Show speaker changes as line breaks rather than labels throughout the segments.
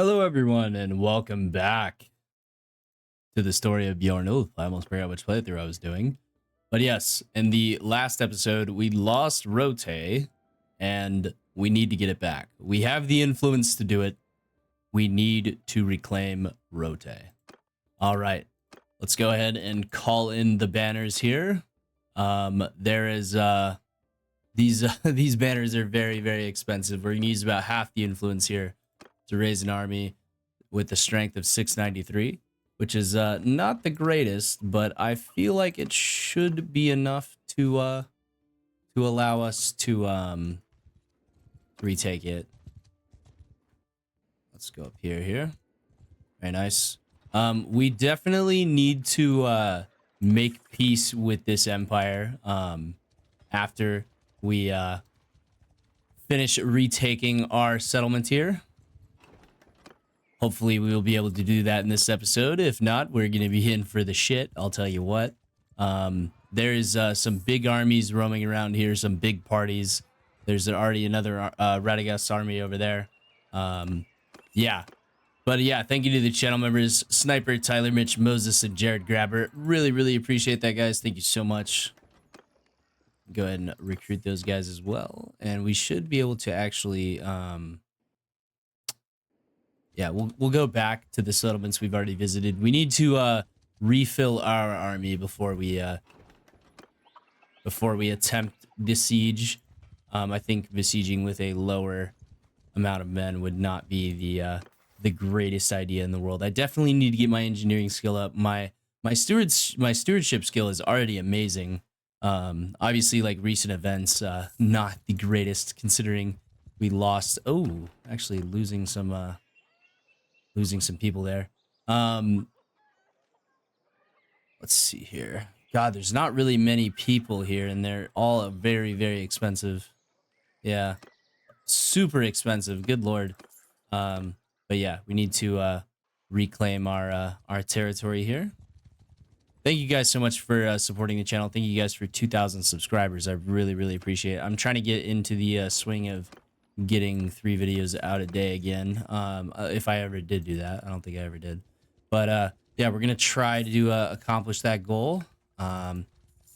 Hello, everyone, and welcome back to the story of Bjorn Ulf. I almost forgot which playthrough I was doing. But yes, in the last episode, we lost Rote, and we need to get it back. We have the influence to do it. We need to reclaim Rote. All right, let's go ahead and call in the banners here. There is these banners are very, very expensive. We're gonna use about half the influence here to raise an army with the strength of 693, which is not the greatest, but I feel like it should be enough to allow us to retake it. Let's go up here. Very nice. We definitely need to make peace with this empire after we finish retaking our settlement here. Hopefully we will be able to do that in this episode. If not, we're going to be in for the shit. I'll tell you what. There's some big armies roaming around here, some big parties. There's already another Radagast army over there. Yeah. But yeah, thank you to the channel members, Sniper, Tyler, Mitch, Moses, and Jared Grabber. Really, really appreciate that, guys. Thank you so much. Go ahead and recruit those guys as well. And we should be able to actually... yeah, we'll go back to the settlements we've already visited. We need to refill our army before we attempt the siege. I think besieging with a lower amount of men would not be the greatest idea in the world. I definitely need to get my engineering skill up. My stewardship skill is already amazing. Obviously, like recent events, not the greatest considering we lost. Oh, actually losing some people there. Let's see here. God, there's not really many people here, and they're all very, very expensive. Yeah, super expensive. Good lord. But yeah, we need to reclaim our territory here. Thank you guys so much for supporting the channel. Thank you guys for 2,000 subscribers. I really, really appreciate it. I'm trying to get into the swing of getting 3 videos out a day again. If I ever did do that. I don't think I ever did. But yeah, we're gonna try to accomplish that goal.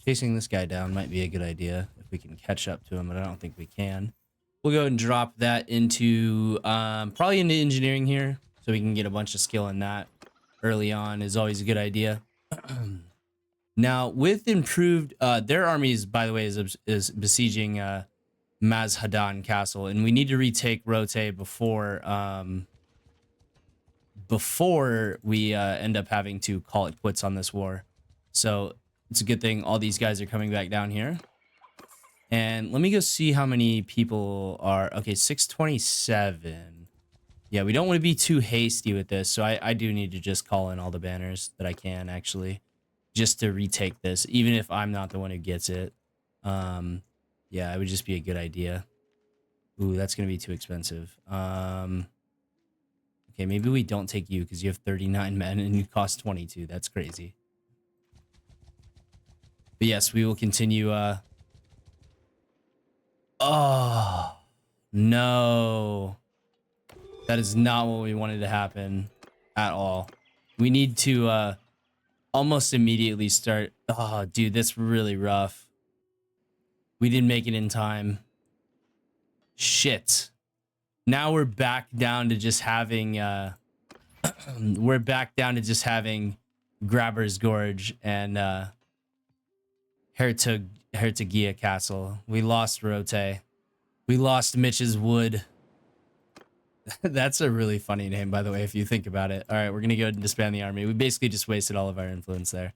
Chasing this guy down might be a good idea if we can catch up to him, but I don't think we can. We'll go ahead and drop that into probably into engineering here, so we can get a bunch of skill in that early on. Is always a good idea. Now with improved their armies, by the way, is besieging Mazhadan Castle, and we need to retake Rote before we end up having to call it quits on this war. So it's a good thing all these guys are coming back down here. And let me go see how many people are. Okay, 627. Yeah, we don't want to be too hasty with this, so I do need to just call in all the banners that I can, actually, just to retake this, even if I'm not the one who gets it. Yeah, it would just be a good idea. Ooh, that's going to be too expensive. Okay, maybe we don't take you because you have 39 men and you cost 22. That's crazy. But yes, we will continue. Oh, no. That is not what we wanted to happen at all. We need to almost immediately start. Oh, dude, that's really rough. We didn't make it in time. Shit. Now we're back down to just having Grabber's Gorge and Hertogia Castle. We lost Rote. We lost Mitch's Wood. That's a really funny name, by the way, if you think about it. All right, we're gonna go ahead and disband the army. We basically just wasted all of our influence there,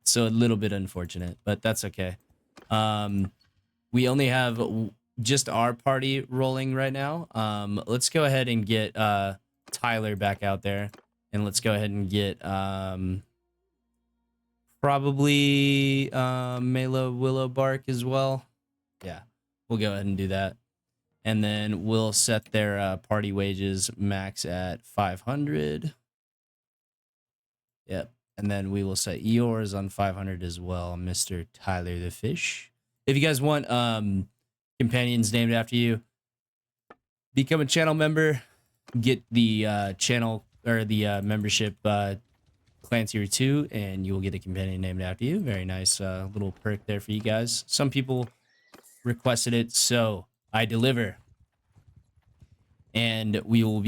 so a little bit unfortunate, but that's okay. We only have just our party rolling right now. Let's go ahead and get Tyler back out there, and let's go ahead and get probably Mela Willowbark as well. Yeah, we'll go ahead and do that. And then we'll set their party wages max at 500. Yep. And then we will set yours on 500 as well, Mr. Tyler the Fish. If you guys want companions named after you, become a channel member. get the channel or the membership clan tier 2, and you will get a companion named after you. Very nice little perk there for you guys. Some people requested it, so I deliver. And we'll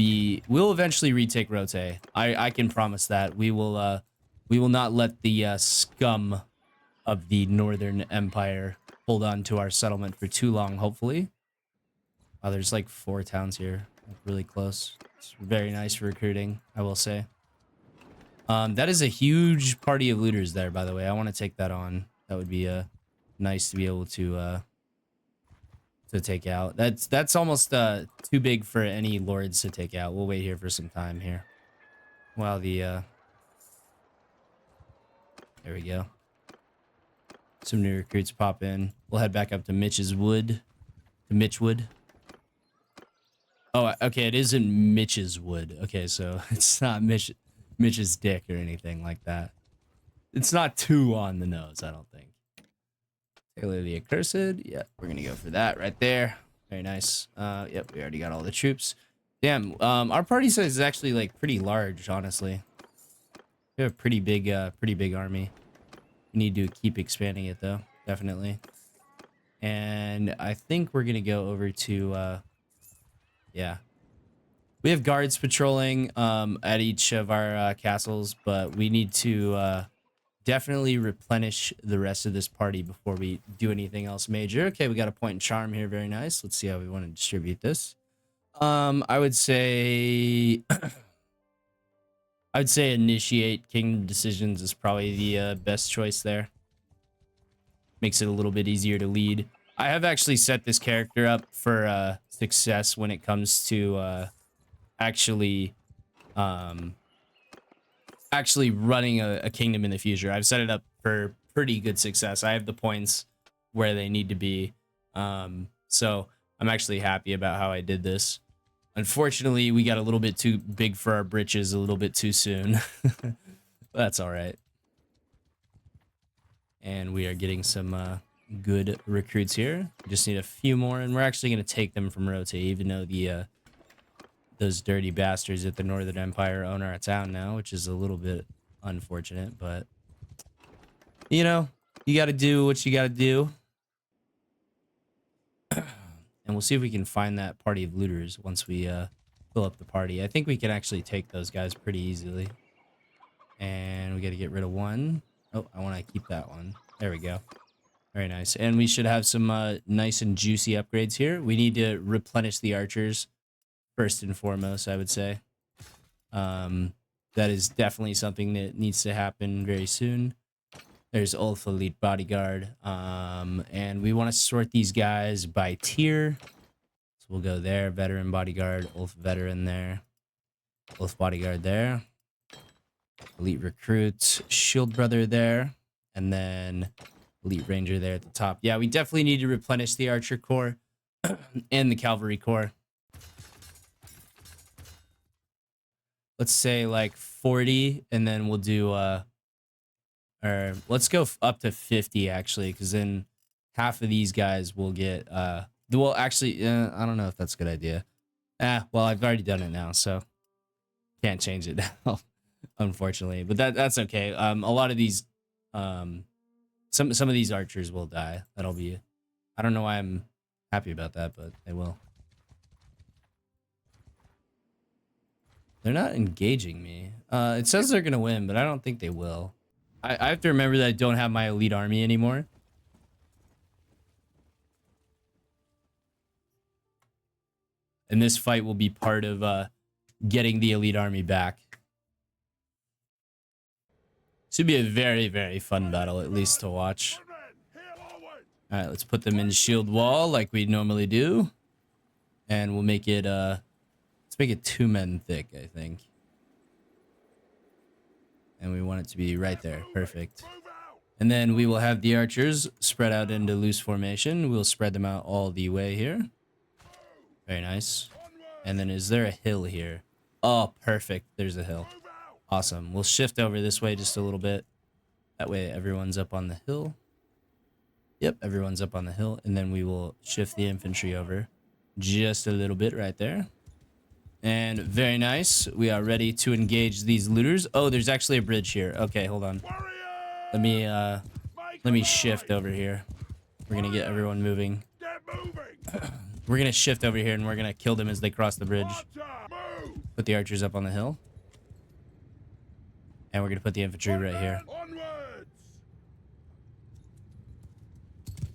eventually retake Rote. I can promise that. We will not let the scum of the Northern Empire hold on to our settlement for too long, hopefully. Oh, there's like 4 towns here, like really close. It's very nice for recruiting, I will say. That is a huge party of looters there, by the way. I want to take that on. That would be nice to be able to take out. That's almost too big for any lords to take out. We'll wait here for some time here. While the there we go. Some new recruits pop in. We'll head back up to Mitch's Wood. To Mitchwood. Oh, okay, it isn't Mitch's Wood. Okay, so it's not Mitch's dick or anything like that. It's not too on the nose, I don't think. Taylor the Accursed. Yeah, we're gonna go for that right there. Very nice. Yep, we already got all the troops. Damn, our party size is actually like pretty large, honestly. We have a pretty big army. We need to keep expanding it though, definitely. And I think we're gonna go over to yeah. We have guards patrolling at each of our castles, but we need to definitely replenish the rest of this party before we do anything else major. Okay, we got a point in charm here. Very nice. Let's see how we want to distribute this. I would say initiate kingdom decisions is probably the best choice there. Makes it a little bit easier to lead. I have actually set this character up for success when it comes to actually running a kingdom in the future. I've set it up for pretty good success. I have the points where they need to be. So I'm actually happy about how I did this. Unfortunately, we got a little bit too big for our britches a little bit too soon. That's all right. And we are getting some good recruits here. We just need a few more, and we're actually going to take them from Rote, even though the those dirty bastards at the Northern Empire own our town now, which is a little bit unfortunate, but you know, you got to do what you got to do. And we'll see if we can find that party of looters once we fill up the party. I think we can actually take those guys pretty easily. And we got to get rid of one. Oh, I want to keep that one. There we go. Very nice. And we should have some nice and juicy upgrades here. We need to replenish the archers first and foremost, I would say. That is definitely something that needs to happen very soon. There's Ulf Elite Bodyguard. And we want to sort these guys by tier. So we'll go there. Veteran Bodyguard. Ulf Veteran there. Ulf Bodyguard there. Elite Recruit. Shield Brother there. And then Elite Ranger there at the top. Yeah, we definitely need to replenish the Archer Corps and the Cavalry Corps. Let's say like 40, and then we'll do or let's go up to 50 actually, because then half of these guys will get well actually I don't know if that's a good idea. Well, I've already done it now, so can't change it now, unfortunately. But that's okay. A lot of these some of these archers will die. That'll be, I don't know why I'm happy about that, but they will. They're not engaging me. It says they're gonna win, but I don't think they will. I have to remember that I don't have my elite army anymore. And this fight will be part of getting the elite army back. Should be a very, very fun battle, at least to watch. All right, let's put them in shield wall like we normally do. And we'll make it, let's make it 2 men thick, I think. And we want it to be right there. Perfect. And then we will have the archers spread out into loose formation. We'll spread them out all the way here. Very nice. And then is there a hill here? Oh, perfect. There's a hill. Awesome. We'll shift over this way just a little bit. That way everyone's up on the hill. Yep, everyone's up on the hill. And then we will shift the infantry over just a little bit right there. And very nice. We are ready to engage these looters. Oh, there's actually a bridge here. Okay, hold on. Let me shift over here. We're gonna get everyone moving. We're gonna shift over here and we're gonna kill them as they cross the bridge. Put the archers up on the hill. And we're gonna put the infantry right here.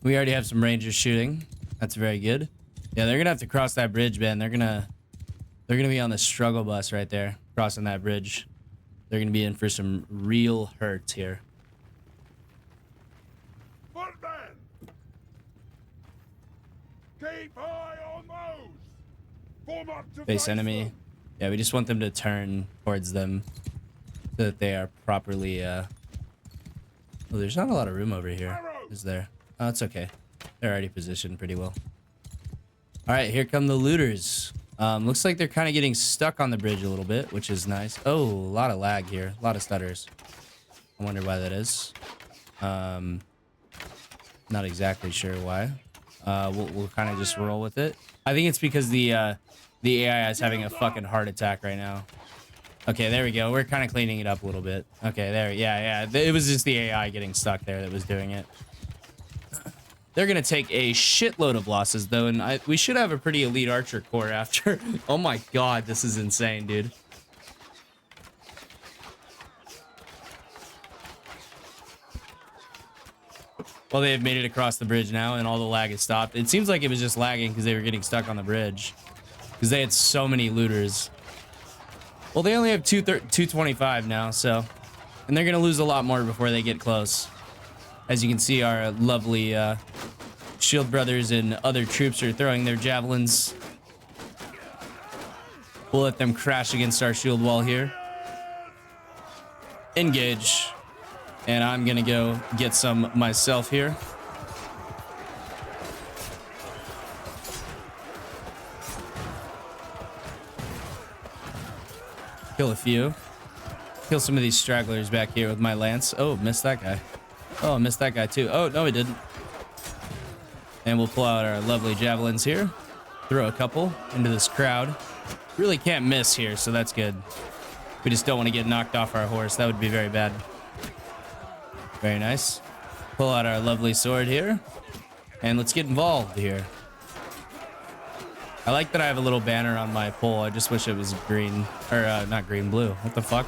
We already have some rangers shooting. That's very good. Yeah, they're gonna have to cross that bridge, man. They're gonna be on the struggle bus right there, crossing that bridge. They're gonna be in for some real hurts here.
Footmen! Keep eye on those! Form up to
Face enemy.
them.
Yeah, we just want them to turn towards them so that they are properly oh, there's not a lot of room over here, is there? Oh, it's okay. They're already positioned pretty well. All right, here come the looters. Looks like they're kind of getting stuck on the bridge a little bit, which is nice. Oh, a lot of lag here. A lot of stutters. I wonder why that is. Not exactly sure why. We'll kind of just roll with it. I think it's because the AI is having a fucking heart attack right now. Okay, there we go. We're kind of cleaning it up a little bit. Okay, there. Yeah. It was just the AI getting stuck there that was doing it. They're going to take a shitload of losses, though, and we should have a pretty elite archer corps after. Oh my god, this is insane, dude. Well, they have made it across the bridge now, and all the lag has stopped. It seems like it was just lagging because they were getting stuck on the bridge. Because they had so many looters. Well, they only have 225 now, so... And they're going to lose a lot more before they get close. As you can see, our lovely shield brothers and other troops are throwing their javelins. We'll let them crash against our shield wall here. Engage. And I'm going to go get some myself here. Kill a few. Kill some of these stragglers back here with my lance. Oh, missed that guy. Oh, missed that guy too. Oh, no, he didn't. And we'll pull out our lovely javelins here. Throw a couple into this crowd. Really can't miss here, so that's good. We just don't want to get knocked off our horse. That would be very bad. Very nice. Pull out our lovely sword here. And let's get involved here. I like that I have a little banner on my pole. I just wish it was green. Or, not green, blue. What the fuck?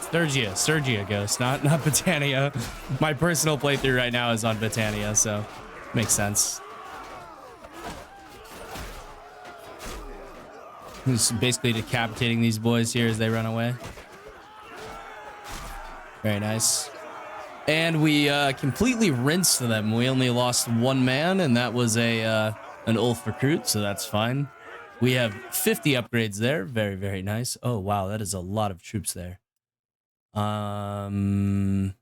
Sturgia Ghost, not Britannia. My personal playthrough right now is on Britannia, so makes sense. Just basically decapitating these boys here as they run away. Very nice. And we completely rinsed them. We only lost one man, and that was an Ulf recruit, so that's fine. We have 50 upgrades there. Very, very nice. Oh, wow, that is a lot of troops there. No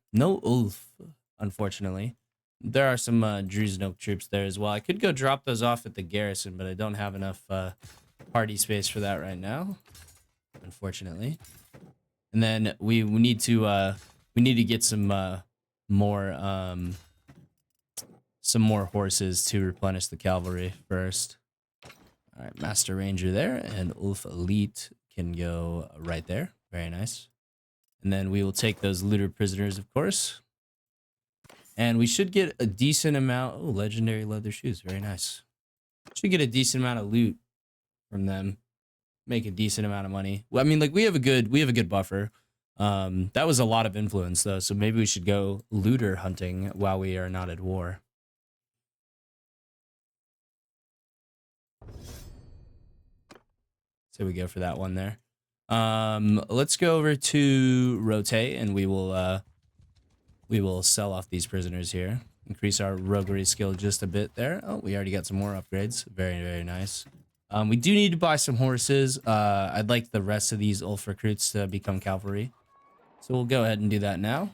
Ulf, unfortunately. There are some Druznoke troops there as well. I could go drop those off at the garrison, but I don't have enough party space for that right now, unfortunately. And then we need to get some more horses to replenish the cavalry first. All right, Master Ranger there, and Ulf Elite can go right there. Very nice. And then we will take those looter prisoners, of course. And we should get a decent amount. Oh, legendary leather shoes. Very nice. Should get a decent amount of loot from them. Make a decent amount of money. Well, I mean, like we have a good buffer. That was a lot of influence though, so maybe we should go looter hunting while we are not at war. So we go for that one there. Let's go over to rotate, and we will sell off these prisoners here. Increase our roguery skill just a bit there. Oh, we already got some more upgrades. Very, very nice. We do need to buy some horses. I'd like the rest of these Ulf recruits to become cavalry. So we'll go ahead and do that now.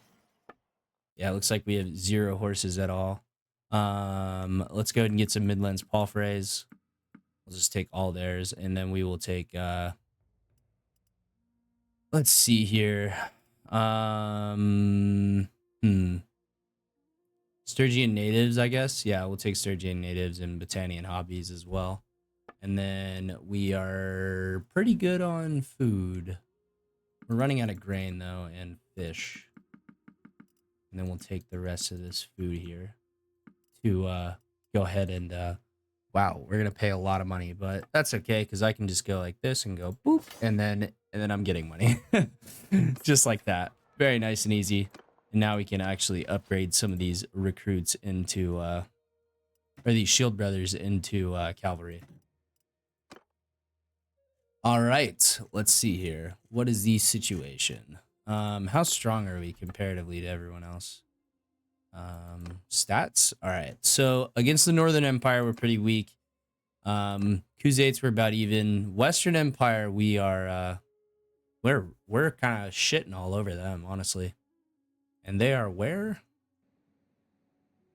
Yeah, it looks like we have 0 horses at all. Let's go ahead and get some Midlands palfreys. We'll just take all theirs, and then we will take let's see here. Sturgian natives, I guess. Yeah, we'll take Sturgian natives and Britannian hobbies as well. And then we are pretty good on food. We're running out of grain though and fish. And then we'll take the rest of this food here to go ahead and wow, we're gonna pay a lot of money, but that's okay because I can just go like this and go boop, and then I'm getting money. Just like that. Very nice and easy. And now we can actually upgrade some of these recruits into or these shield brothers into cavalry. All right, let's see here. What is the situation? How strong are we comparatively to everyone else? Stats. All right. So against the Northern Empire, we're pretty weak. Khuzaits were about even. Western Empire, we are we're kind of shitting all over them, honestly. And they are where?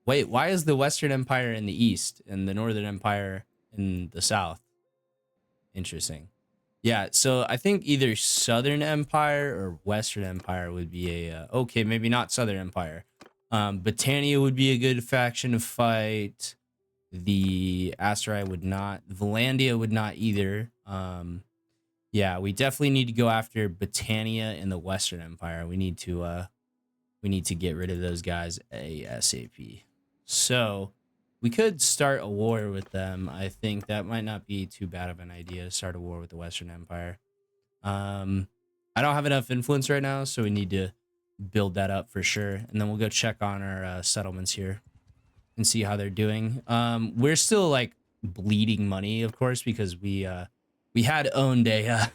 Wait, why is the Western Empire in the east and the Northern Empire in the south? Interesting. Yeah, so I think either Southern Empire or Western Empire would be a okay, maybe not Southern Empire. Britannia would be a good faction to fight. The Asterai would not. Valandia would not either. Yeah, we definitely need to go after Britannia and the Western Empire. We need to get rid of those guys ASAP. So we could start a war with them. I think that might not be too bad of an idea to start a war with the Western Empire. I don't have enough influence right now, so we need to build that up for sure. And then we'll go check on our settlements here and see how they're doing. We're still like bleeding money, of course, because we had owned a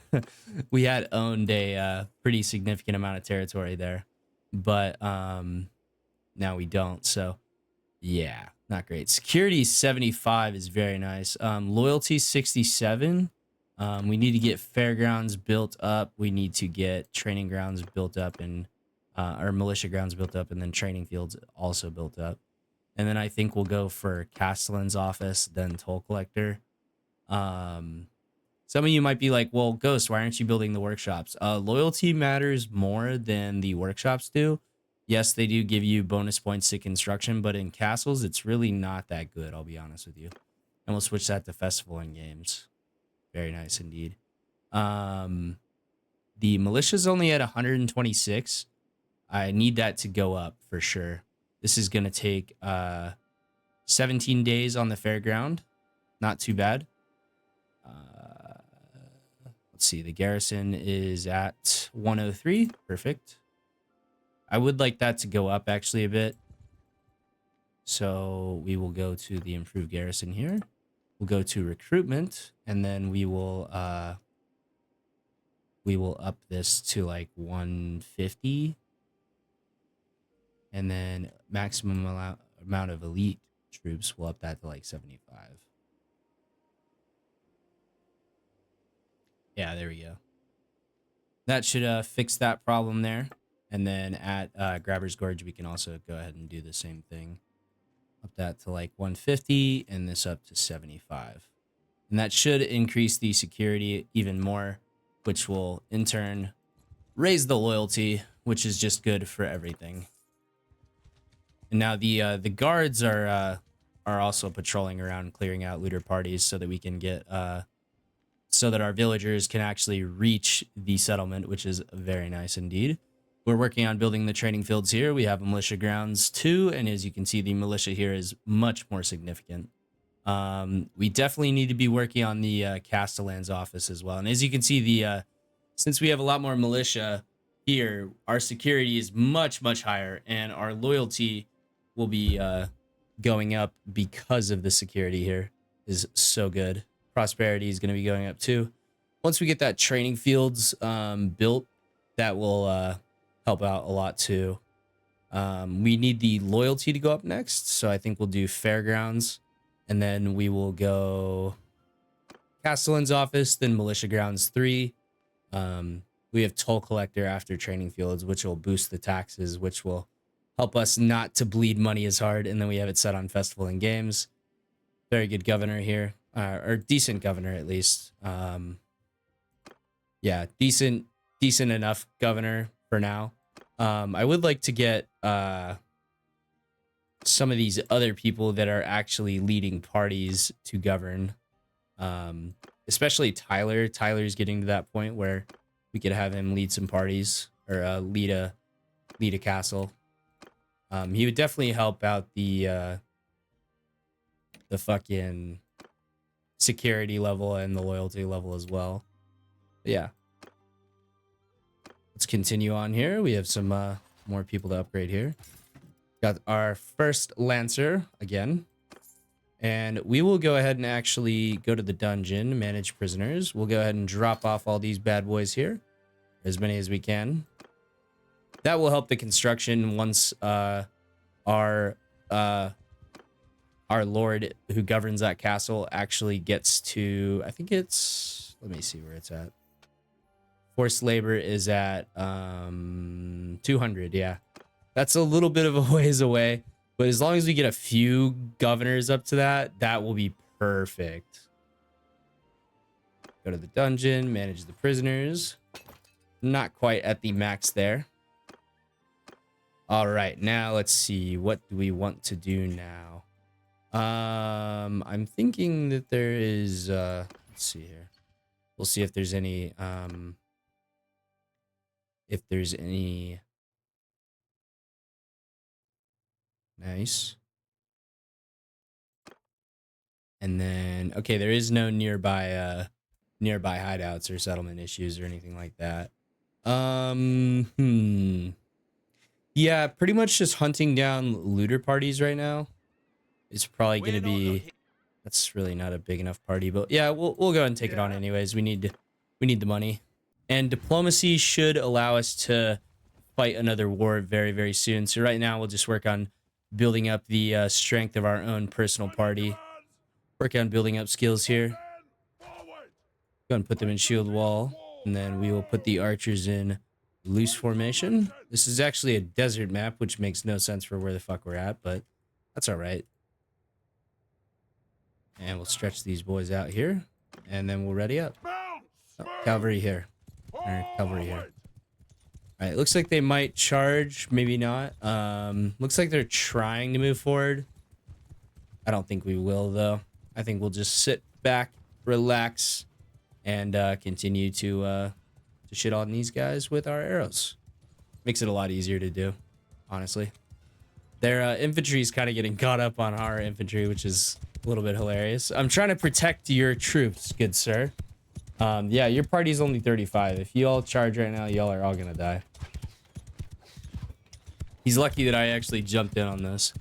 we had owned a pretty significant amount of territory there, but now we don't. So yeah, not great. Security 75 is very nice. Loyalty 67. We need to get fairgrounds built up. We need to get training grounds built up and our militia grounds built up, and then training fields also built up. And then I think we'll go for Castellan's office, then toll collector. Some of you might be like, well, Ghost, why aren't you building the workshops? Loyalty matters more than the workshops do. Yes, they do give you bonus points to construction, but in castles, it's really not that good, I'll be honest with you. And we'll switch that to festival and games. Very nice indeed. The militia's only at 126. I need that to go up for sure. This is going to take 17 days on the fairground. Not too bad. Let's see. The garrison is at 103. Perfect. I would like that to go up actually a bit. So we will go to the improved garrison here. We'll go to recruitment, and then we will up this to like 150. And then maximum amount of elite troops, we'll up that to like 75. Yeah, there we go. That should fix that problem there. And then at Grabber's Gorge, we can also go ahead and do the same thing. Up that to like 150 and this up to 75. And that should increase the security even more, which will in turn raise the loyalty, which is just good for everything. And now the guards are also patrolling around, clearing out looter parties, so that we can get so that our villagers can actually reach the settlement, which is very nice indeed. We're working on building the training fields here. We have militia grounds too, and as you can see, the militia here is much more significant. We definitely need to be working on the Castellan's office as well. And as you can see, the since we have a lot more militia here, our security is much higher, and our loyalty will be going up because of the security here is so good. Prosperity is going to be going up too. Once we get that training fields built, that will help out a lot too. We need the loyalty to go up next, so I think we'll do fairgrounds, and then we will go Castellan's office, then militia grounds 3. We have toll collector after training fields, which will boost the taxes, which will help us not to bleed money as hard. And then we have it set on festival and games. Very good governor here, or decent governor at least. Yeah, decent enough governor for now. I would like to get some of these other people that are actually leading parties to govern. Especially Tyler. Tyler's getting to that point where we could have him lead some parties or lead a castle. He would definitely help out the fucking security level and the loyalty level as well. But yeah. Let's continue on here. We have some more people to upgrade here. Got our first Lancer again. And we will go ahead and actually go to the dungeon, manage prisoners. We'll go ahead and drop off all these bad boys here. As many as we can. That will help the construction once our lord who governs that castle actually gets to, I think it's, let me see where it's at. Forced labor is at 200, yeah. That's a little bit of a ways away, but as long as we get a few governors up to that, that will be perfect. Go to the dungeon, manage the prisoners. Not quite at the max there. All right, now let's see. What do we want to do now? I'm thinking that there is, let's see here. We'll see if there's any, nice. And then, okay, there is no nearby hideouts or settlement issues or anything like that. Yeah, pretty much just hunting down looter parties right now. It's probably going to be, that's really not a big enough party, but yeah, we'll go ahead and take it on anyways. We need the money. And diplomacy should allow us to fight another war very, very soon. So right now we'll just work on building up the strength of our own personal party. Work on building up skills here. Go and put them in shield wall. And then we will put the archers in loose formation. This is actually a desert map, which makes no sense for where the fuck we're at, but that's all right. And we'll stretch these boys out here. And then we'll ready up. Oh, cavalry here. All right, cavalry here. All right, looks like they might charge, maybe not. Looks like they're trying to move forward. I don't think we will, though. I think we'll just sit back, relax, and continue to shit on these guys with our arrows. Makes it a lot easier to do, honestly. Their infantry is kind of getting caught up on our infantry, which is a little bit hilarious. I'm trying to protect your troops, good sir. Yeah, your party's only 35. If you all charge right now, y'all are all gonna die. He's lucky that I actually jumped in on this.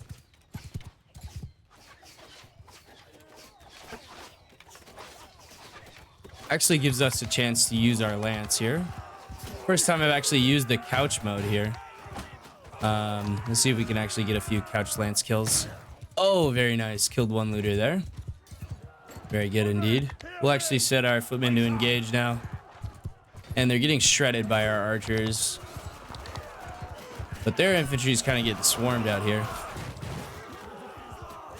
Actually gives us a chance to use our lance here. First time I've actually used the couch mode here. Let's see if we can actually get a few couch lance kills. Oh, very nice. Killed one looter there. Very good indeed. We'll actually set our footmen to engage now. And they're getting shredded by our archers. But their infantry is kind of getting swarmed out here.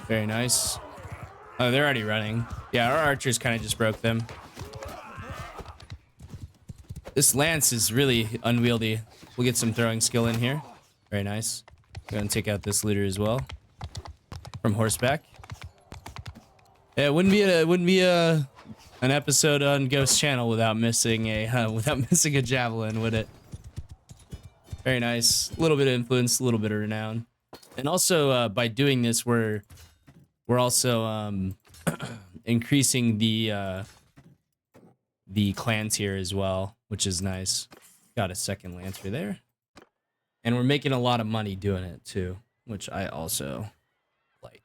Very nice. Oh, they're already running. Yeah, our archers kind of just broke them. This lance is really unwieldy. We'll get some throwing skill in here. Very nice. Go ahead and take out this looter as well. From horseback. Yeah, it wouldn't be an episode on Ghost Channel without missing a javelin, would it? Very nice. A little bit of influence, a little bit of renown. And also by doing this we're also increasing the clans here as well, which is nice. Got a second lancer there. And we're making a lot of money doing it too, which I also like.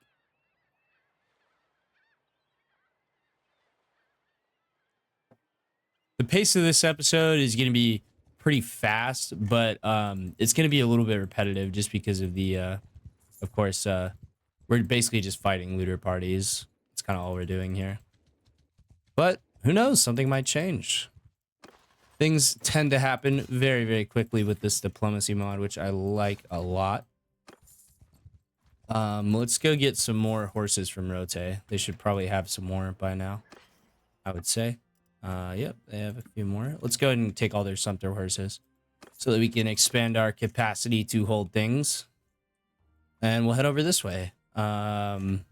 The pace of this episode is going to be pretty fast, but it's going to be a little bit repetitive just because of the, of course, we're basically just fighting looter parties. It's kind of all we're doing here. But who knows? Something might change. Things tend to happen very, very quickly with this diplomacy mod, which I like a lot. Let's go get some more horses from Rote. They should probably have some more by now, I would say. Yep, they have a few more. Let's go ahead and take all their sumpter horses so that we can expand our capacity to hold things. And we'll head over this way. And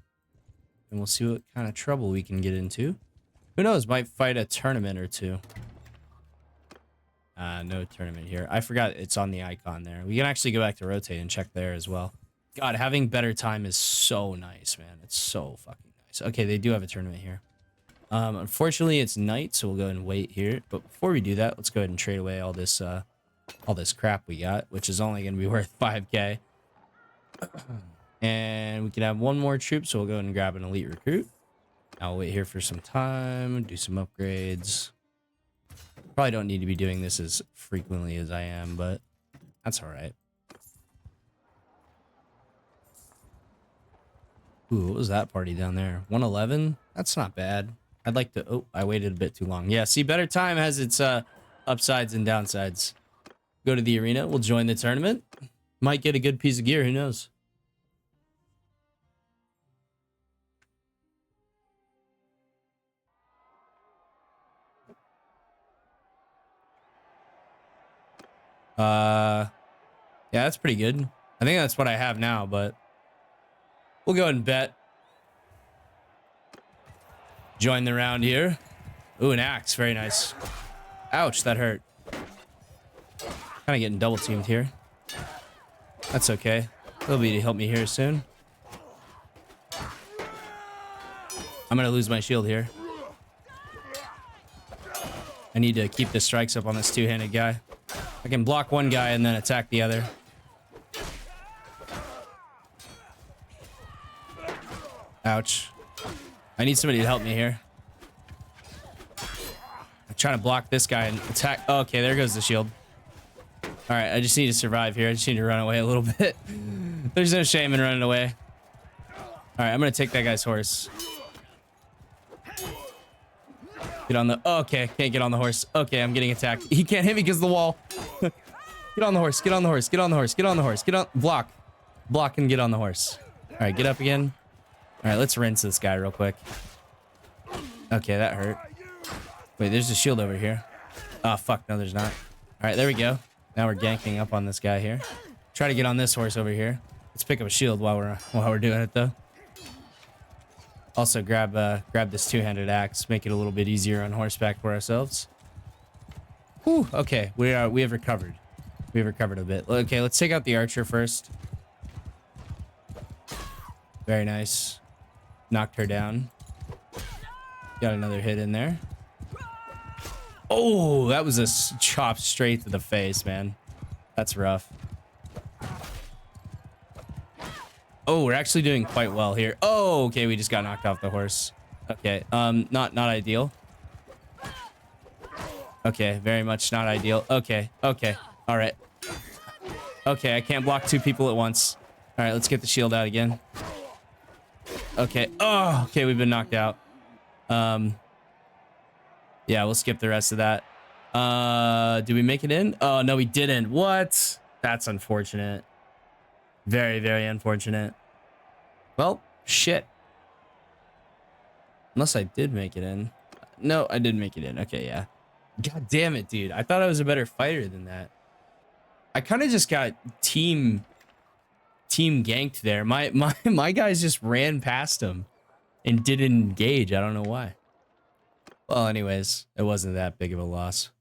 we'll see what kind of trouble we can get into. Who knows? Might fight a tournament or two. No tournament here. I forgot it's on the icon there. We can actually go back to rotate and check there as well. God, having better time is so nice, man. It's so fucking nice. Okay, they do have a tournament here. Unfortunately, it's night, so we'll go ahead and wait here. But before we do that, let's go ahead and trade away all this crap we got, which is only going to be worth 5k. And we can have one more troop, so we'll go ahead and grab an elite recruit. I'll wait here for some time, do some upgrades. Probably don't need to be doing this as frequently as I am, but that's all right. Ooh, what was that party down there? 111? That's not bad. I'd like to... Oh, I waited a bit too long. Yeah, see, better time has its upsides and downsides. Go to the arena. We'll join the tournament. Might get a good piece of gear. Who knows? Yeah, that's pretty good. I think that's what I have now, but we'll go ahead and bet. Join the round here. Ooh, an axe. Very nice. Ouch, that hurt. Kind of getting double teamed here. That's okay. They'll be to help me here soon. I'm going to lose my shield here. I need to keep the strikes up on this two-handed guy. I can block one guy and then attack the other. Ouch. I need somebody to help me here. I'm trying to block this guy and attack. Oh, okay, there goes the shield. All right, I just need to survive here. I just need to run away a little bit. There's no shame in running away. All right, I'm going to take that guy's horse. Get on the... Oh, okay, can't get on the horse. Okay, I'm getting attacked. He can't hit me because of the wall. Get on the horse. Get on the horse. Get on the horse. Get on the horse. Get on... Block. Block and get on the horse. All right, get up again. All right, let's rinse this guy real quick. Okay, that hurt. Wait, there's a shield over here. Oh, fuck. No, there's not. All right, there we go. Now we're ganking up on this guy here. Try to get on this horse over here. Let's pick up a shield while we're doing it, though. Also, grab this two-handed axe. Make it a little bit easier on horseback for ourselves. Whew, okay, we have recovered. We have recovered a bit. Okay, let's take out the archer first. Very nice. Knocked her down. Got another hit in there. Oh, that was a chop straight to the face, man. That's rough. Oh, we're actually doing quite well here. Oh, okay, we just got knocked off the horse. Okay, not ideal. Okay, very much not ideal. Okay, all right. Okay, I can't block two people at once. All right, let's get the shield out again. Okay. Oh, okay, we've been knocked out. Yeah, we'll skip the rest of that. Did we make it in? Oh, no, we didn't. What? That's unfortunate. Very, very unfortunate. Well, shit. Unless I did make it in. No, I did make it in. Okay, yeah. God damn it, dude. I thought I was a better fighter than that. I kind of just got team ganked there. My guys just ran past him and didn't engage. I don't know why. Well, anyways, it wasn't that big of a loss.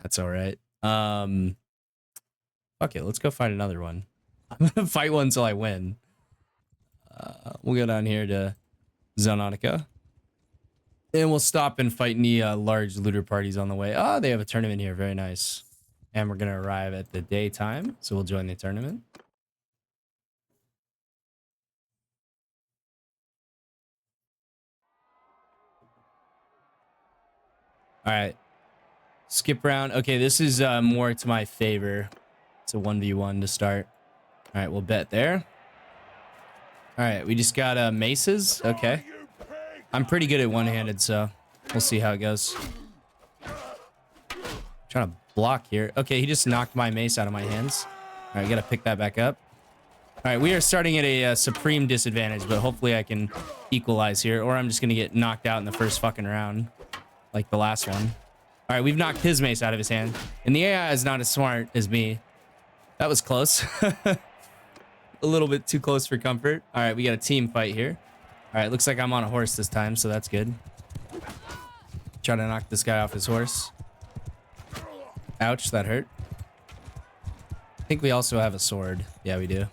That's all right. Okay, let's go find another one. I'm gonna fight one until I win. We'll go down here to Zonotica. And we'll stop and fight any large looter parties on the way. Ah, they have a tournament here. Very nice. And we're gonna arrive at the daytime, so we'll join the tournament. All right. Skip round. Okay, this is more to my favor. It's a 1v1 to start. All right, we'll bet there. All right, we just got maces. Okay. I'm pretty good at one-handed, so we'll see how it goes. Trying to block here. Okay, he just knocked my mace out of my hands. All right, gotta pick that back up. All right, we are starting at a supreme disadvantage, but hopefully I can equalize here, or I'm just gonna get knocked out in the first fucking round, like the last one. All right, we've knocked his mace out of his hand, and the AI is not as smart as me. That was close. A little bit too close for comfort. All right, we got a team fight here. All right, looks like I'm on a horse this time, so that's good. Try to knock this guy off his horse. Ouch, that hurt. I think we also have a sword. Yeah, we do.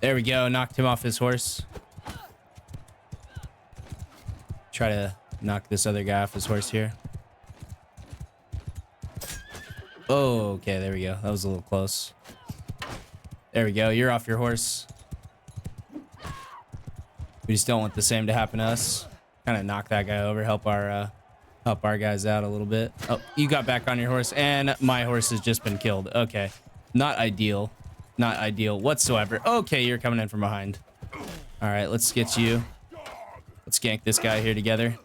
There we go. Knocked him off his horse. Try to knock this other guy off his horse here. Oh, okay. There we go. That was a little close. There we go. You're off your horse. We just don't want the same to happen to us. Kind of knock that guy over. Help our guys out a little bit. Oh, you got back on your horse, and my horse has just been killed. Okay. Not ideal. Not ideal whatsoever. Okay, you're coming in from behind. All right, let's get you. Let's gank this guy here together.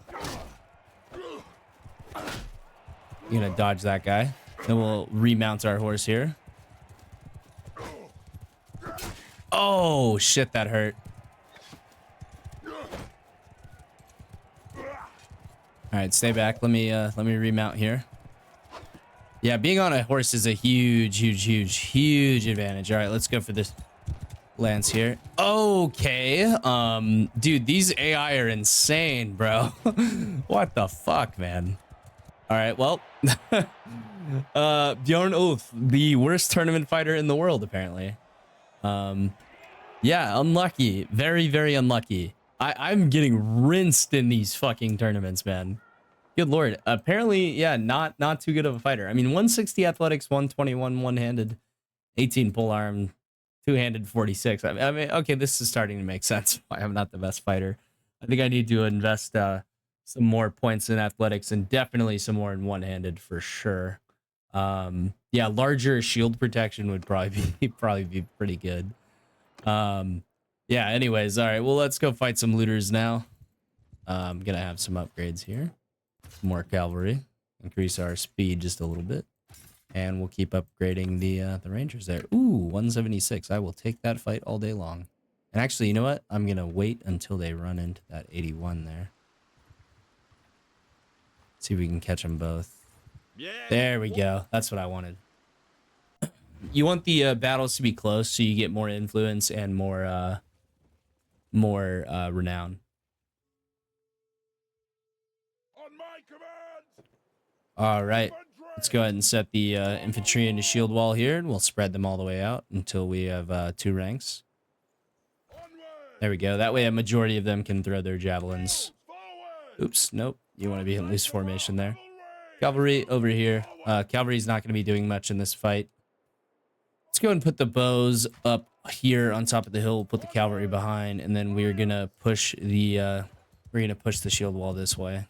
You're gonna dodge that guy. Then we'll remount our horse here. Oh, shit, that hurt. All right, stay back. Let me remount here. Yeah, being on a horse is a huge advantage. All right, let's go for this lance here. Okay. Dude, these AI are insane, bro. What the fuck, man? All right, well, Bjorn Ulf, the worst tournament fighter in the world, apparently. Yeah, unlucky. Very unlucky. I'm getting rinsed in these fucking tournaments, man. Good lord. Apparently, yeah, not too good of a fighter. I mean, 160 athletics, 121 one-handed, 18 pole arm, two-handed 46. I mean, okay, this is starting to make sense why I'm not the best fighter. I think I need to invest some more points in athletics and definitely some more in one-handed for sure. Yeah, larger shield protection would probably be pretty good. Yeah, anyways, all right, well, let's go fight some looters now. I'm gonna have some upgrades here. More cavalry, increase our speed just a little bit, and we'll keep upgrading the rangers there. Ooh, 176. I will take that fight all day long. And actually, you know what? I'm gonna wait until they run into that 81 there. See if we can catch them both. Yeah. There we go. That's what I wanted. You want the battles to be close so you get more influence and more renown.
On my command.
All right, let's go ahead and set the infantry into shield wall here, and we'll spread them all the way out until we have 2 ranks. There we go. That way a majority of them can throw their javelins. Oops, nope. You want to be in loose formation there. Cavalry over here. Cavalry's not going to be doing much in this fight. Let's go and put the bows up here on top of the hill. We'll put the cavalry behind, and then we're gonna push the shield wall this way.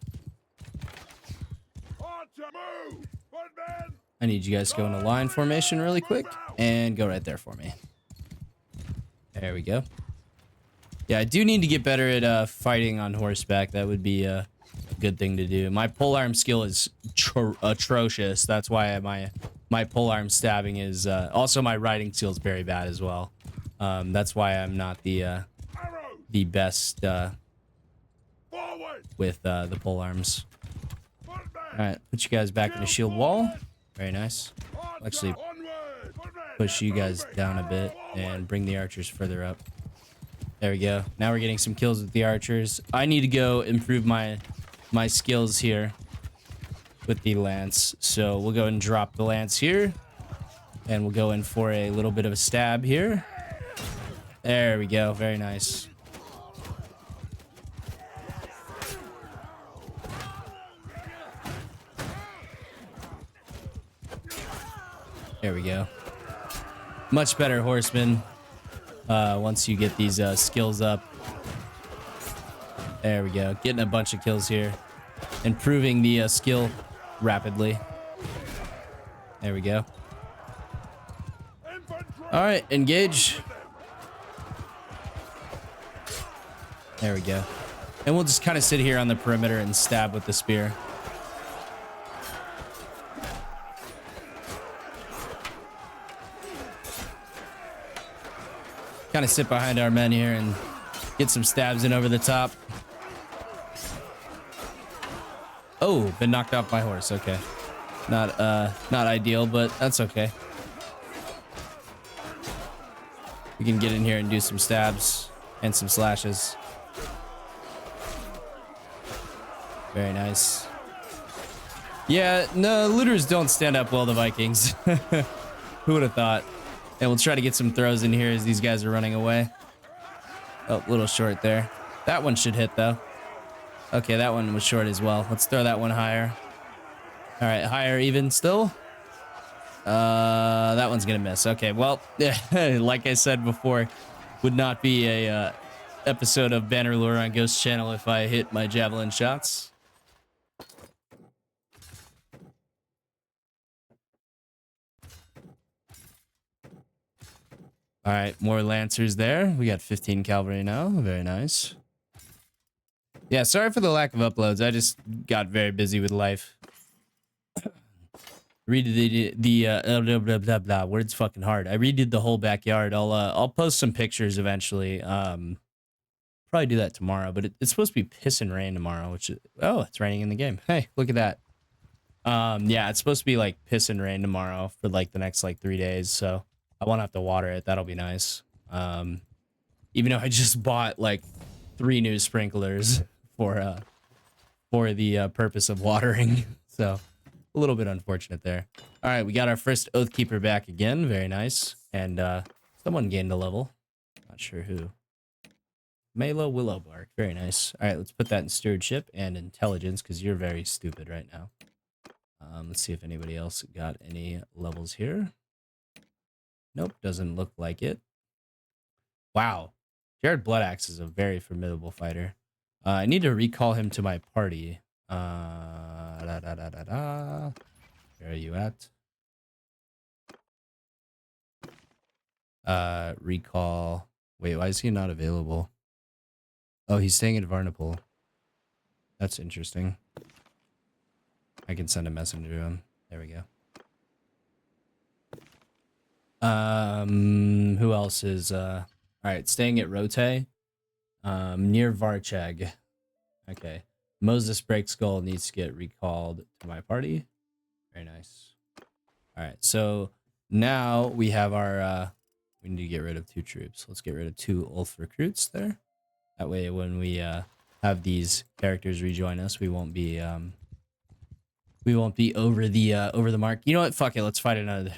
I need you guys to go in a line formation really quick and go right there for me. There we go. Yeah, I do need to get better at fighting on horseback. That would be a good thing to do. My polearm skill is atrocious. That's why my polearm stabbing is also my riding skill is very bad as well. That's why I'm not the best with the polearms. All right, put you guys back in the shield wall. Very nice. I'll actually push you guys down a bit and bring the archers further up. There we go. Now we're getting some kills with the archers. I need to go improve my skills here with the lance. So we'll go and drop the lance here. And we'll go in for a little bit of a stab here. There we go. Very nice. There we go. Much better horseman once you get these skills up. There we go. Getting a bunch of kills here. Improving the skill rapidly. There we go. All right, engage. There we go. And we'll just kind of sit here on the perimeter and stab with the spear. Kind of sit behind our men here and get some stabs in over the top. Oh, been knocked off my horse. Okay. Not ideal, but that's okay. We can get in here and do some stabs and some slashes. Very nice. Yeah, no, looters don't stand up well to Vikings. Who would have thought? And we'll try to get some throws in here as these guys are running away. Oh, a little short there. That one should hit, though. Okay, that one was short as well. Let's throw that one higher. All right, higher even still. That one's gonna miss. Okay, well, like I said before, would not be a episode of Bannerlord on Ghost Channel if I hit my javelin shots. All right, more Lancers there. We got 15 cavalry now. Very nice. Yeah, sorry for the lack of uploads. I just got very busy with life. Redid the blah blah blah. Words fucking hard. I redid the whole backyard. I'll post some pictures eventually. Probably do that tomorrow. But it's supposed to be piss and rain tomorrow. Which is, oh, it's raining in the game. Hey, look at that. Yeah, it's supposed to be like piss and rain tomorrow for like the next like 3 days. So I won't have to water it. That'll be nice. Even though I just bought like 3 new sprinklers for the purpose of watering. So a little bit unfortunate there. All right, we got our first Oathkeeper back again. Very nice. And someone gained a level. Not sure who. Malo Willowbark. Very nice. All right, let's put that in stewardship and intelligence because you're very stupid right now. Let's see if anybody else got any levels here. Nope, doesn't look like it. Wow. Jared Bloodaxe is a very formidable fighter. I need to recall him to my party. Where are you at? Recall. Wait, why is he not available? Oh, he's staying at Varnapol. That's interesting. I can send a messenger to him. There we go. Who else is all right, staying at Rote. Near Varcheg. Okay. Moses Breakskull needs to get recalled to my party. Very nice. All right, so now we have our we need to get rid of 2 troops. Let's get rid of 2 Ulf recruits there. That way when we have these characters rejoin us, we won't be over the mark. You know what? Fuck it. Let's fight another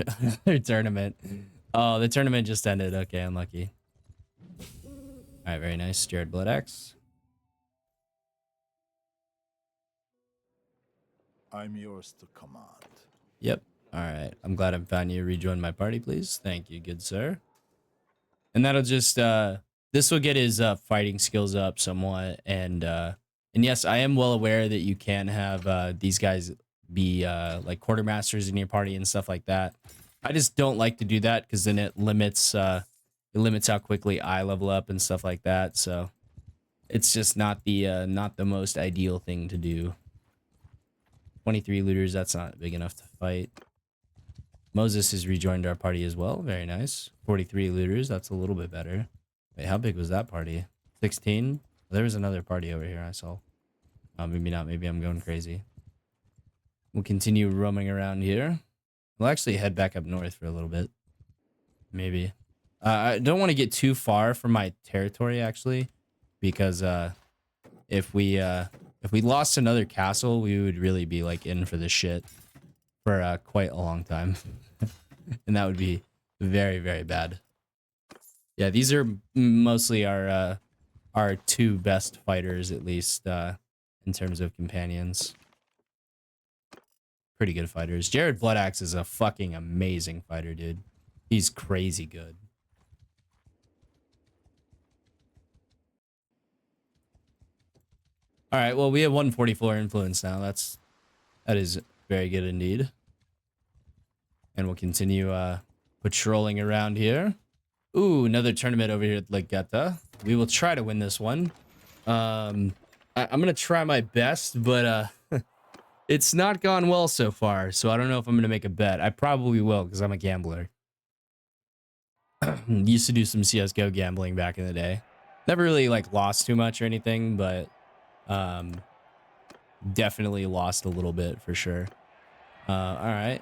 tournament. Oh, the tournament just ended. Okay, unlucky. All right, very nice. Jared Bloodaxe.
I'm yours to command.
Yep. All right. I'm glad I found you. Rejoin my party, please. Thank you, good sir. And that'll just this will get his fighting skills up somewhat. And yes, I am well aware that you can have these guys be like quartermasters in your party and stuff like that. I just don't like to do that because then it limits how quickly I level up and stuff like that. So it's just not the most ideal thing to do. 23 looters, that's not big enough to fight. Moses has rejoined our party as well. Very nice. 43 looters, that's a little bit better. Wait, how big was that party? 16? There was another party over here I saw. Maybe not. Maybe I'm going crazy. We'll continue roaming around here. We'll actually head back up north for a little bit. Maybe. I don't want to get too far from my territory, actually, because if we lost another castle, we would really be like in for this shit for quite a long time. And that would be very, very bad. Yeah, these are mostly our 2 best fighters, at least in terms of companions. Pretty good fighters. Jared Bloodaxe is a fucking amazing fighter, dude. He's crazy good. All right, well, we have 144 influence now. That is very good indeed. And we'll continue patrolling around here. Ooh, another tournament over here at Legetta. We will try to win this one. I'm gonna try my best, but it's not gone well so far. So I don't know if I'm gonna make a bet. I probably will because I'm a gambler. Used to do some CS:GO gambling back in the day. Never really like lost too much or anything, but definitely lost a little bit for sure. All right,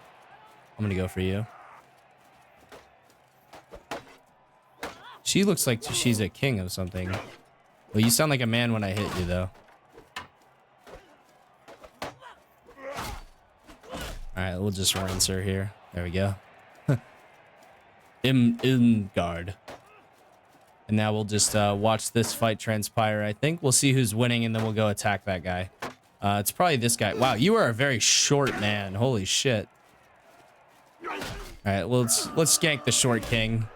I'm gonna go for you. She looks like she's a king of something. Well, you sound like a man when I hit you, though. All right, we'll just rinse her here. There we go. in guard. And now we'll just watch this fight transpire. I think we'll see who's winning, and then we'll go attack that guy. It's probably this guy. Wow, you are a very short man. Holy shit. All right, well, let's gank the short king,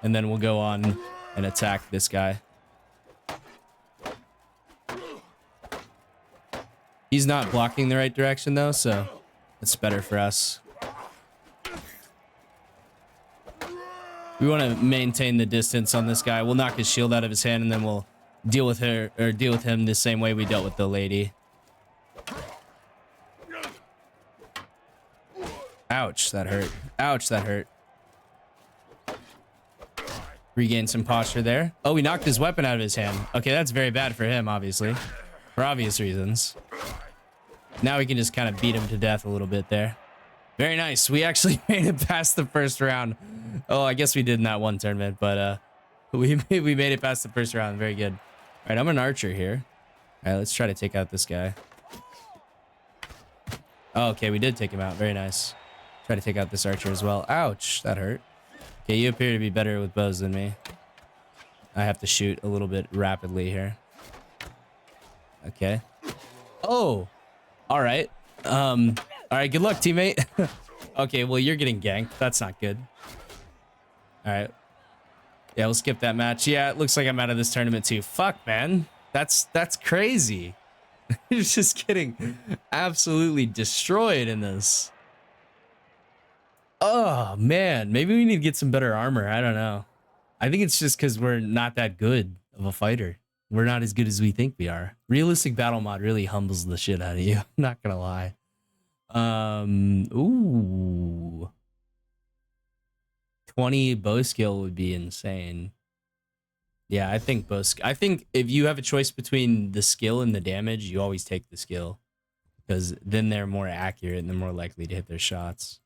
and then we'll go on and attack this guy. He's not blocking the right direction, though, so it's better for us. We want to maintain the distance on this guy. We'll knock his shield out of his hand, and then we'll deal with her, or deal with him the same way we dealt with the lady. Ouch, that hurt. Ouch, that hurt. Regain some posture there. Oh, we knocked his weapon out of his hand. Okay, that's very bad for him, obviously. For obvious reasons. Now we can just kind of beat him to death a little bit there. Very nice. We actually made it past the first round. Oh, I guess we did in that one tournament, but we made it past the first round. Very good. All right, I'm an archer here. All right, let's try to take out this guy. Oh, okay, we did take him out. Very nice. Try to take out this archer as well. Ouch, that hurt. Okay, you appear to be better with bows than me. I have to shoot a little bit rapidly here. Okay. Oh, all right. All right, good luck, teammate. Okay, well, you're getting ganked. That's not good. All right. Yeah, we'll skip that match. Yeah, it looks like I'm out of this tournament too. Fuck, man. That's crazy. You're just getting absolutely destroyed in this. Oh, man. Maybe we need to get some better armor. I don't know. I think it's just because we're not that good of a fighter. We're not as good as we think we are. Realistic battle mod really humbles the shit out of you. I'm not gonna lie. Ooh. 20 bow skill would be insane. Yeah, I think I think if you have a choice between the skill and the damage, you always take the skill. Because then they're more accurate and they're more likely to hit their shots.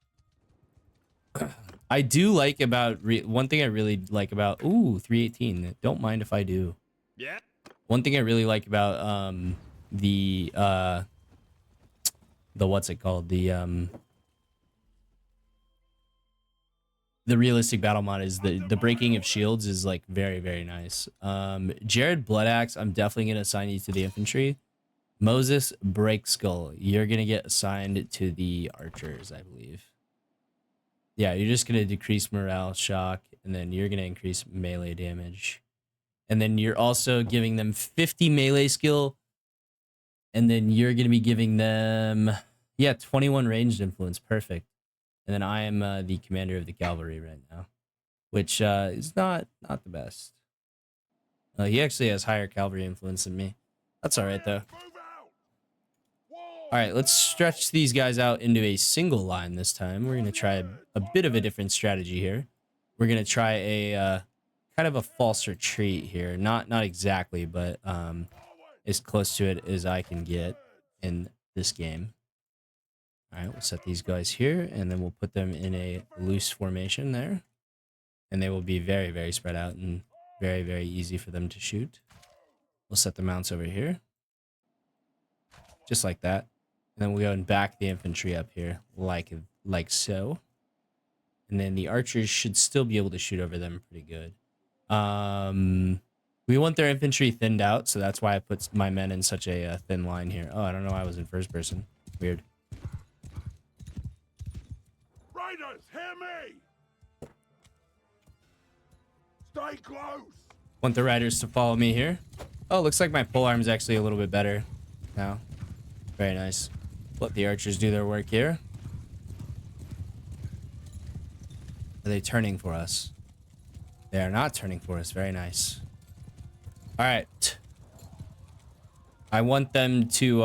I do like about one thing I really like about 318. Don't mind if I do.
Yeah.
One thing I really like about the what's it called? The realistic battle mod is the breaking of shields is like very, very nice. Jared Bloodaxe, I'm definitely gonna assign you to the infantry. Moses Break Skull, you're gonna get assigned to the archers, I believe. Yeah, you're just going to decrease morale, shock, and then you're going to increase melee damage. And then you're also giving them 50 melee skill. And then you're going to be giving them, 21 ranged influence. Perfect. And then I am the commander of the cavalry right now, which is not the best. He actually has higher cavalry influence than me. That's all right, though. All right, let's stretch these guys out into a single line this time. We're going to try a bit of a different strategy here. We're going to try a kind of a false retreat here. Not exactly, but as close to it as I can get in this game. All right, we'll set these guys here, and then we'll put them in a loose formation there. And they will be very, very spread out and very, very easy for them to shoot. We'll set the mounts over here. Just like that. And then we'll go and back the infantry up here, like so. And then the archers should still be able to shoot over them pretty good. We want their infantry thinned out, so that's why I put my men in such a thin line here. Oh, I don't know why I was in first person. Weird.
Raiders, hear me! Stay close!
Want the riders to follow me here. Oh, looks like my polearm's actually a little bit better now. Very nice. Let the archers do their work here. Are they turning for us? They are not turning for us. Very nice. All right. I want them to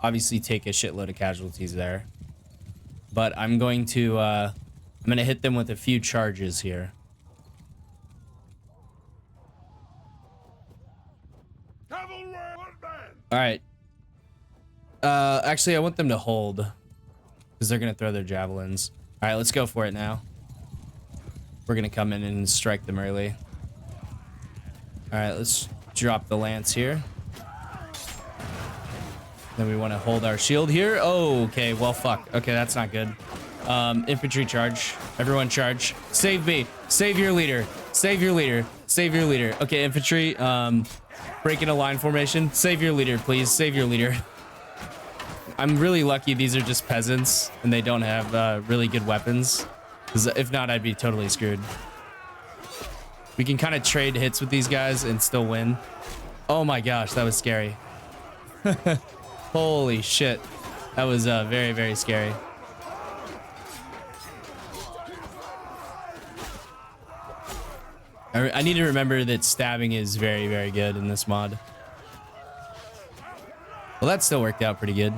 obviously take a shitload of casualties there. But I'm going to hit them with a few charges here.
Cavalry,
All right. Actually, I want them to hold because they're gonna throw their javelins. All right, let's go for it now. We're gonna come in and strike them early. All right, let's drop the lance here. Then we want to hold our shield here. Oh, okay. Well, fuck. Okay, that's not good. Infantry charge. Everyone charge. Save me. Save your leader. Save your leader. Save your leader. Okay, infantry. Break into line formation. Save your leader, please. Save your leader. I'm really lucky these are just peasants and they don't have really good weapons. Because if not, I'd be totally screwed. We can kind of trade hits with these guys and still win. Oh my gosh, that was scary. Holy shit. That was very, very scary. I need to remember that stabbing is very, very good in this mod. Well, that still worked out pretty good.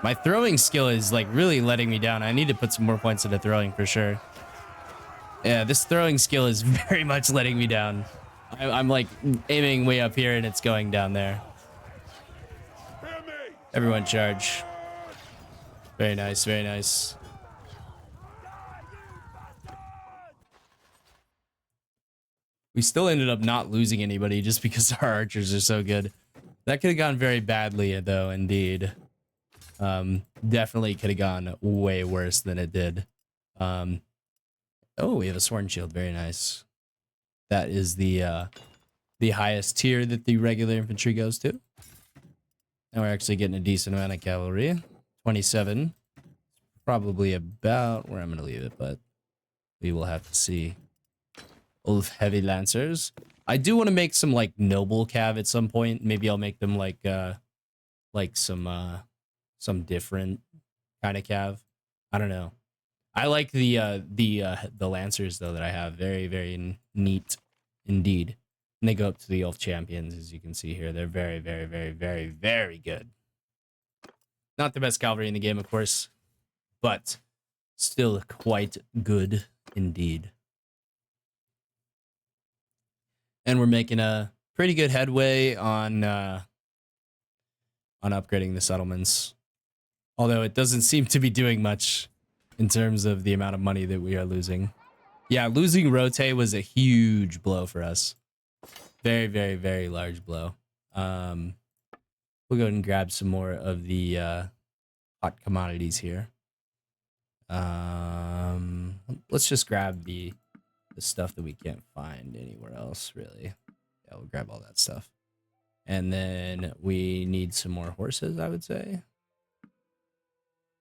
My throwing skill is like really letting me down. I need to put some more points into throwing for sure. Yeah, this throwing skill is very much letting me down. I'm like aiming way up here and it's going down there. Everyone charge. Very nice, very nice. We still ended up not losing anybody just because our archers are so good. That could have gone very badly, though, indeed. Definitely could have gone way worse than it did. Oh, we have a sword and shield. Very nice. That is the highest tier that the regular infantry goes to. Now we're actually getting a decent amount of cavalry. 27. Probably about where I'm going to leave it, but we will have to see. Of heavy lancers. I do want to make some like noble cav at some point. Maybe I'll make them like some different kind of cav. I don't know. I like the lancers though that I have. Very, very neat indeed. And they go up to the elf champions, as you can see here. They're very, very, very, very, very good. Not the best cavalry in the game, of course, but still quite good indeed. And we're making a pretty good headway on upgrading the settlements. Although it doesn't seem to be doing much in terms of the amount of money that we are losing. Yeah, losing Rote was a huge blow for us. Very, very, very large blow. We'll go ahead and grab some more of the hot commodities here. Let's just grab the stuff that we can't find anywhere else, really. Yeah, we'll grab all that stuff. And then we need some more horses, I would say.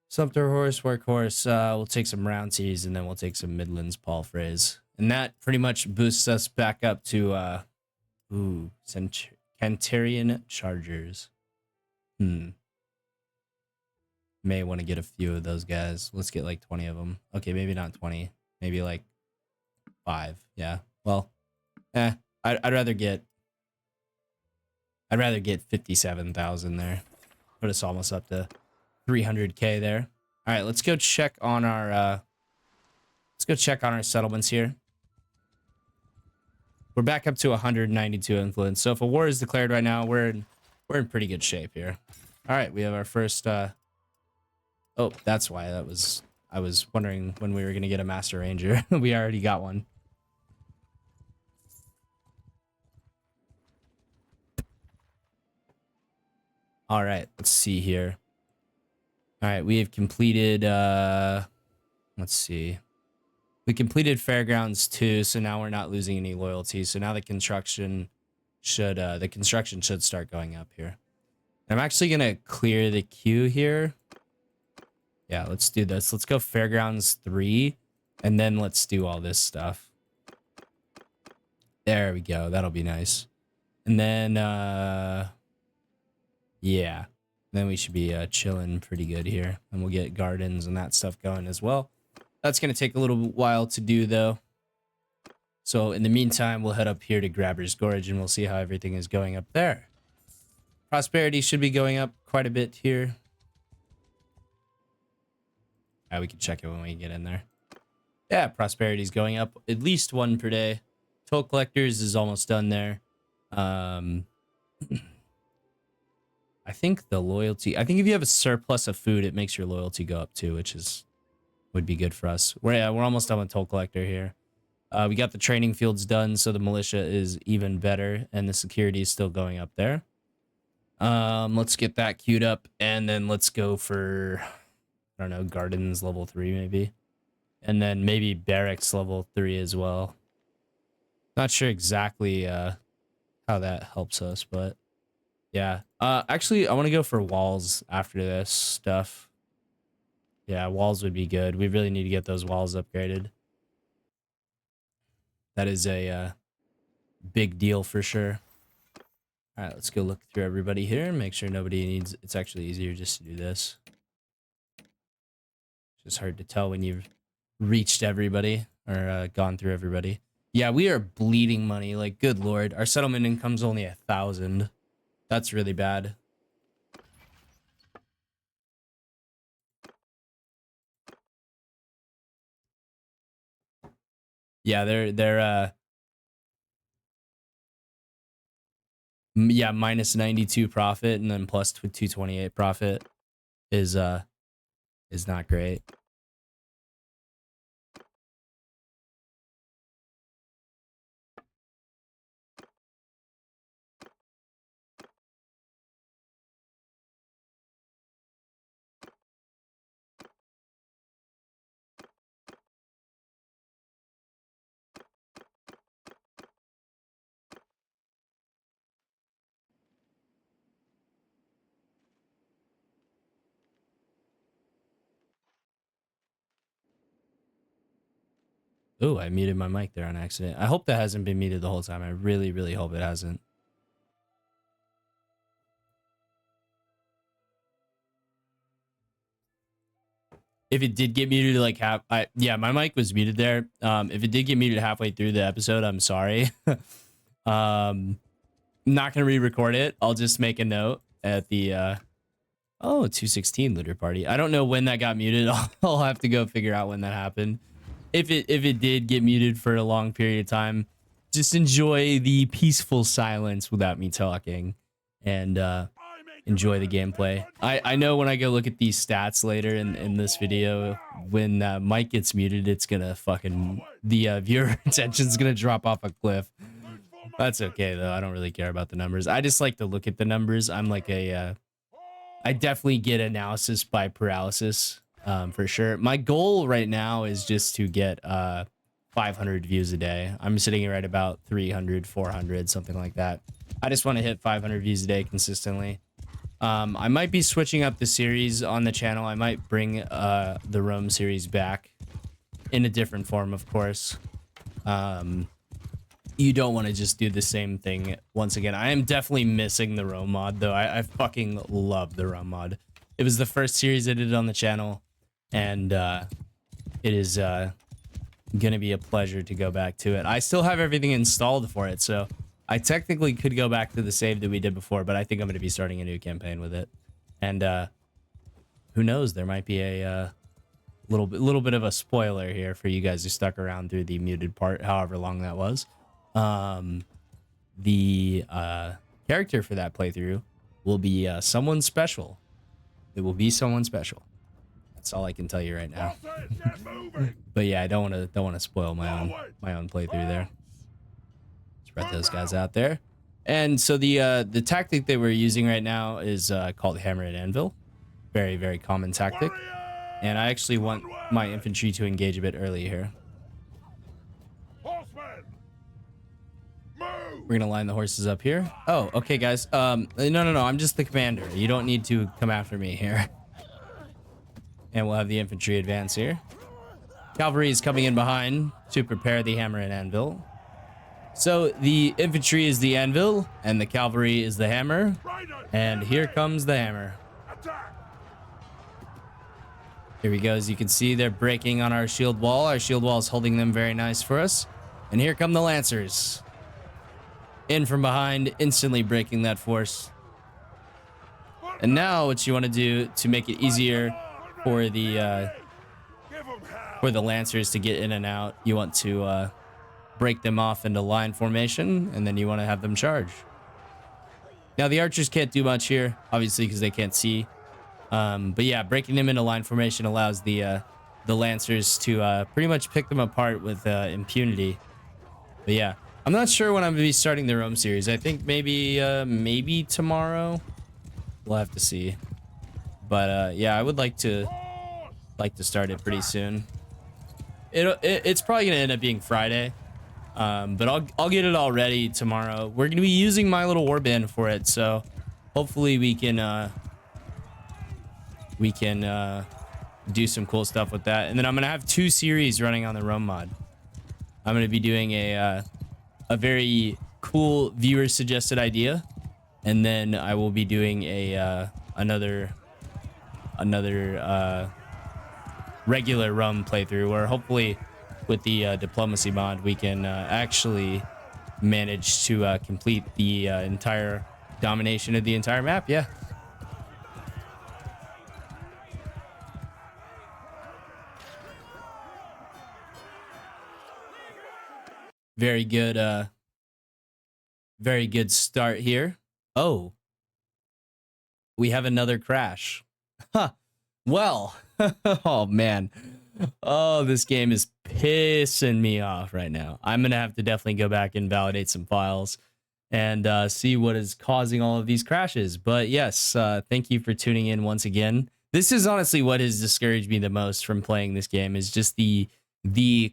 Sumpter horse, workhorse. We'll take some Roundseys, and then we'll take some Midlands Palfreys. And that pretty much boosts us back up to, Cantarian Chargers. May want to get a few of those guys. Let's get like 20 of them. Okay, maybe not 20. Maybe like 5. Yeah. Well, I'd rather get 57,000 there. Put us almost up to 300k there. All right, let's go check on our settlements here. We're back up to 192 influence. So if a war is declared right now, we're in pretty good shape here. All right, we have our first oh, that's why I was wondering when we were going to get a Master Ranger. We already got one. All right, let's see here. All right, we have completed, let's see. We completed Fairgrounds 2, so now we're not losing any loyalty. So now the construction should start going up here. I'm actually going to clear the queue here. Yeah, let's do this. Let's go Fairgrounds 3, and then let's do all this stuff. There we go. That'll be nice. And then, yeah. Then we should be chilling pretty good here. And we'll get gardens and that stuff going as well. That's going to take a little while to do, though. So in the meantime, we'll head up here to Grabber's Gorge, and we'll see how everything is going up there. Prosperity should be going up quite a bit here. We can check it when we get in there. Yeah, prosperity is going up at least 1 per day. Toll collectors is almost done there. I think the loyalty. I think if you have a surplus of food, it makes your loyalty go up too, which would be good for us. We're almost done with toll collector here. We got the training fields done, so the militia is even better, and the security is still going up there. Let's get that queued up, and then let's go for, I don't know, gardens level 3 maybe, and then maybe barracks level 3 as well. Not sure exactly how that helps us, but yeah. Actually, I want to go for walls after this stuff. Yeah, walls would be good. We really need to get those walls upgraded. That is a big deal for sure. All right, let's go look through everybody here and make sure nobody needs. It's actually easier just to do this. It's just hard to tell when you've reached everybody or gone through everybody. Yeah, we are bleeding money. Like, good lord, our settlement income's only 1,000. That's really bad. Yeah, they're yeah, minus 92 profit and then plus 228 profit is not great. Oh, I muted my mic there on accident. I hope that hasn't been muted the whole time. I really, really hope it hasn't. If it did get muted like yeah, my mic was muted there. If it did get muted halfway through the episode, I'm sorry. I'm not gonna re-record it. I'll just make a note at the oh, 216 looter party. I don't know when that got muted. I'll have to go figure out when that happened. If it did get muted for a long period of time, just enjoy the peaceful silence without me talking, and enjoy the gameplay. I know when I go look at these stats later in this video, when Mike gets muted, it's gonna fucking, the viewer attention's gonna drop off a cliff. That's okay though. I don't really care about the numbers. I just like to look at the numbers. I'm like a I definitely get analysis by paralysis, for sure. My goal right now is just to get 500 views a day. I'm sitting here at about 300, 400, something like that. I just want to hit 500 views a day consistently. I might be switching up the series on the channel. I might bring the Rome series back in a different form, of course. You don't want to just do the same thing once again. I am definitely missing the Rome mod, though. I fucking love the Rome mod. It was the first series I did on the channel, and it is gonna be a pleasure to go back to it. I still have everything installed for it, so I technically could go back to the save that we did before, but I think I'm gonna be starting a new campaign with it. And who knows? There might be a little bit of a spoiler here for you guys who stuck around through the muted part, however long that was. The character for that playthrough will be someone special. It will be someone special. That's all I can tell you right now. But yeah, I don't want to spoil my own playthrough there. Spread those guys out there. And so the tactic that we're using right now is called Hammer and Anvil. Very, very common tactic. And I actually want my infantry to engage a bit early here. We're gonna line the horses up here. Oh, okay, guys. No, I'm just the commander. You don't need to come after me here. And we'll have the infantry advance here. Cavalry is coming in behind to prepare the hammer and anvil. So the infantry is the anvil, and the cavalry is the hammer. And here comes the hammer. Here we go. As you can see, they're breaking on our shield wall. Our shield wall is holding them very nice for us. And here come the lancers. In from behind, instantly breaking that force. And now what you want to do to make it easier for the lancers to get in and out, you want to break them off into line formation, and then you want to have them charge. Now the archers can't do much here, obviously, because they can't see. But yeah, breaking them into line formation allows the lancers to pretty much pick them apart with impunity. But yeah, I'm not sure when I'm gonna be starting the Rome series. I think maybe tomorrow. we'll have to see. But yeah, I would like to start it pretty soon. It's probably gonna end up being Friday. But I'll get it all ready tomorrow. We're gonna be using my little warband for it, so hopefully we can do some cool stuff with that. And then I'm gonna have 2 series running on the Rome mod. I'm gonna be doing a very cool viewer suggested idea, and then I will be doing a another regular Rome playthrough, where hopefully with the diplomacy mod we can actually manage to complete the entire domination of the entire map. Yeah. Very good very good start here. Oh, we have another crash. Huh. Well, oh man. Oh, this game is pissing me off right now. I'm gonna have to definitely go back and validate some files and see what is causing all of these crashes. But yes, thank you for tuning in once again. This is honestly what has discouraged me the most from playing this game, is just the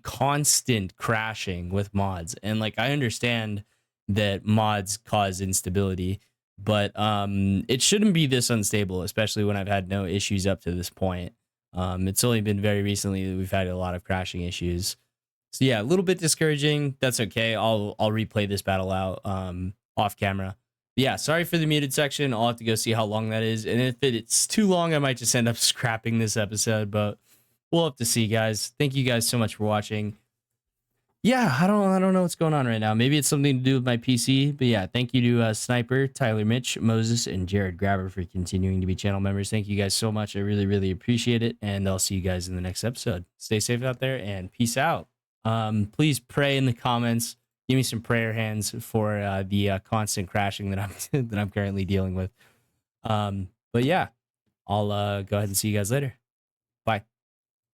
constant crashing with mods. And like, I understand that mods cause instability, but it shouldn't be this unstable, especially when I've had no issues up to this point. It's only been very recently that we've had a lot of crashing issues. So yeah, a little bit discouraging. That's okay. I'll replay this battle out off camera. But yeah, sorry for the muted section. I'll have to go see how long that is, and if it's too long, I might just end up scrapping this episode. But we'll have to see, guys. Thank you guys so much for watching. Yeah, I don't know what's going on right now. Maybe it's something to do with my PC. But yeah, thank you to Sniper, Tyler, Mitch, Moses, and Jared Grabber for continuing to be channel members. Thank you guys so much. I really, really appreciate it. And I'll see you guys in the next episode. Stay safe out there and peace out. Please pray in the comments. Give me some prayer hands for the constant crashing that I'm that I'm currently dealing with. But yeah, I'll go ahead and see you guys later.